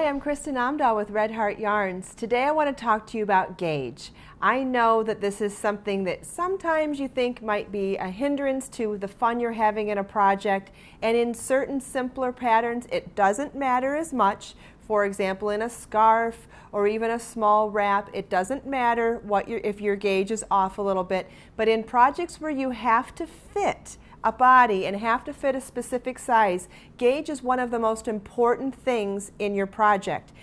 I'm Kristin Omdahl with Red Heart Yarns. Today I want to talk to you about gauge. I know that this is something that sometimes you think might be a hindrance to the fun you're having in a project, and in certain simpler patterns it doesn't matter as much. For example, in a scarf or even a small wrap, it doesn't matter if your gauge is off a little bit, but in projects where you have to fit a body and have to fit a specific size, gauge is one of the most important things in your project.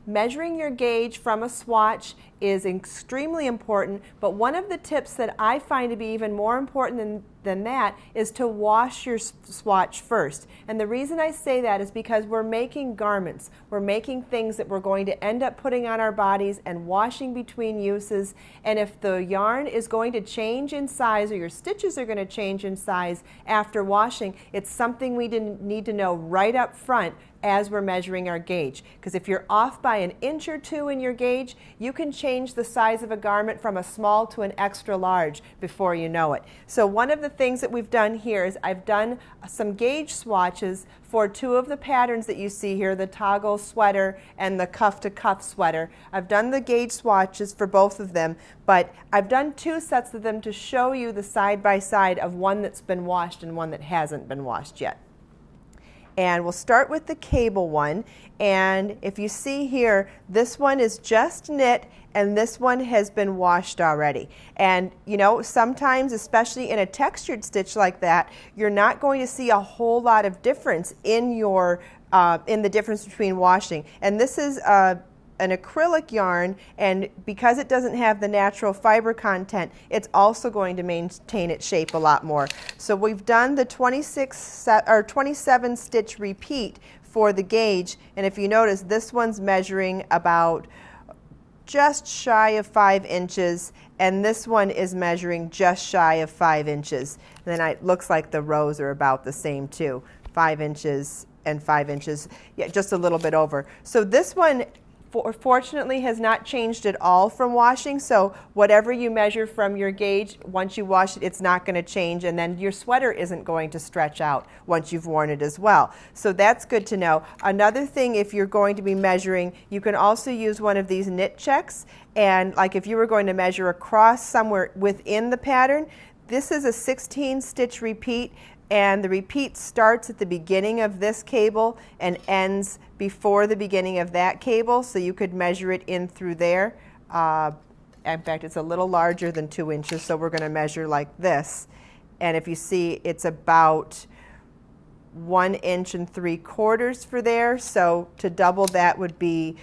Measuring your gauge from a swatch is extremely important, but one of the tips that I find to be even more important than that is to wash your swatch first. And the reason I say that is because we're making garments. We're making things that we're going to end up putting on our bodies and washing between uses. And if the yarn is going to change in size or your stitches are going to change in size after washing, it's something we need to know right up front as we're measuring our gauge. Because if you're off by an inch or two in your gauge, you can change the size of a garment from a small to an extra large before you know it. So one of the things that we've done here is I've done some gauge swatches for two of the patterns that you see here, the toggle sweater and the cuff to cuff sweater. I've done the gauge swatches for both of them, but I've done two sets of them to show you the side by side of one that's been washed and one that hasn't been washed yet. And we'll start with the cable one, and if you see here, this one is just knit and this one has been washed already. And you know, sometimes, especially in a textured stitch like that, you're not going to see a whole lot of difference in your in the difference between washing. And this is an acrylic yarn, and because it doesn't have the natural fiber content, it's also going to maintain its shape a lot more. So we've done the 27 stitch repeat for the gauge, and if you notice, this one's measuring about just shy of 5 inches, and this one is measuring just shy of 5 inches. And then it looks like the rows are about the same too, 5 inches and 5 inches, yeah, just a little bit over. So this one fortunately has not changed at all from washing, so whatever you measure from your gauge, once you wash it, it's not going to change, and then your sweater isn't going to stretch out once you've worn it as well. So that's good to know. Another thing, if you're going to be measuring, you can also use one of these knit checks, and like if you were going to measure across somewhere within the pattern, this is a 16 stitch repeat, and the repeat starts at the beginning of this cable and ends before the beginning of that cable, so you could measure it in through there. In fact, it's a little larger than 2 inches, so we're going to measure like this. And if you see, it's about 1 3/4 inches for there, so to double that would be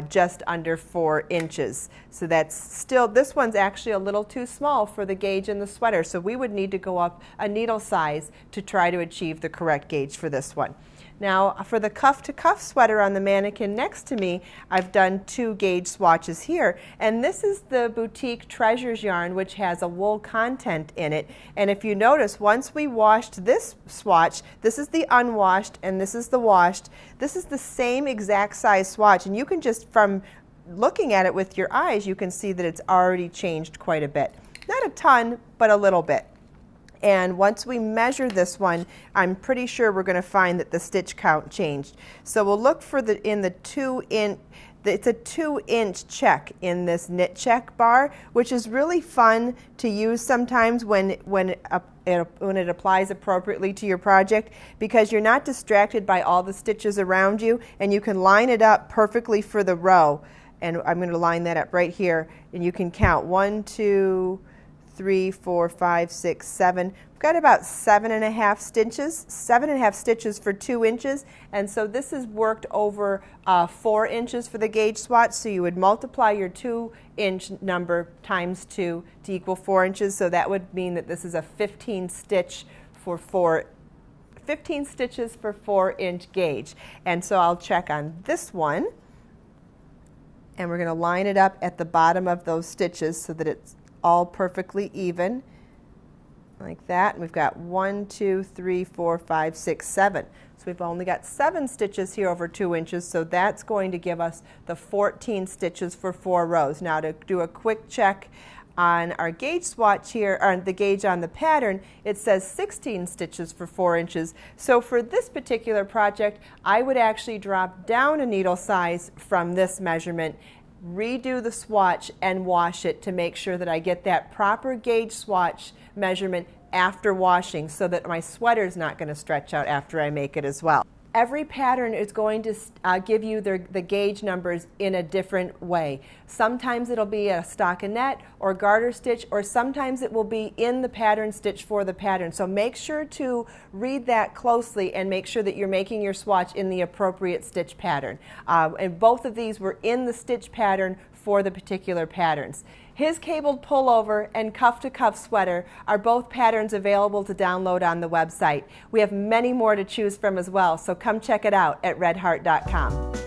just under 4 inches. So that's still, this one's actually a little too small for the gauge in the sweater, so we would need to go up a needle size to try to achieve the correct gauge for this one. Now for the cuff to cuff sweater on the mannequin next to me, I've done 2 gauge swatches here, and this is the Boutique Treasures yarn, which has a wool content in it. And if you notice, once we washed this swatch, this is the unwashed and this is the washed, this is the same exact size swatch, and you can just, from looking at it with your eyes, you can see that it's already changed quite a bit. Not a ton, but a little bit. And once we measure this one, I'm pretty sure we're going to find that the stitch count changed. So we'll look for it's a 2-inch check in this knit check bar, which is really fun to use sometimes when it applies appropriately to your project, because you're not distracted by all the stitches around you, and you can line it up perfectly for the row. And I'm going to line that up right here, and you can count 1, 2, 3, 4, 5, 6, 7. We've got about 7.5 stitches, 7.5 stitches for 2 inches, and so this is worked over 4 inches for the gauge swatch, so you would multiply your 2-inch number times 2 to equal 4 inches, so that would mean that this is a 15 stitches for 4-inch gauge. And so I'll check on this one, and we're going to line it up at the bottom of those stitches so that it's all perfectly even, like that. And we've got 1, 2, 3, 4, 5, 6, 7. So we've only got 7 stitches here over 2 inches, so that's going to give us the 14 stitches for 4 rows. Now to do a quick check, on our gauge swatch here, or the gauge on the pattern, it says 16 stitches for 4 inches. So for this particular project, I would actually drop down a needle size from this measurement, redo the swatch, and wash it to make sure that I get that proper gauge swatch measurement after washing, so that my sweater is not going to stretch out after I make it as well. Every pattern is going to give you the gauge numbers in a different way. Sometimes it'll be a stockinette or garter stitch, or sometimes it will be in the pattern stitch for the pattern. So make sure to read that closely and make sure that you're making your swatch in the appropriate stitch pattern. And both of these were in the stitch pattern for the particular patterns. His cabled pullover and cuff-to-cuff sweater are both patterns available to download on the website. We have many more to choose from as well, so come check it out at redheart.com.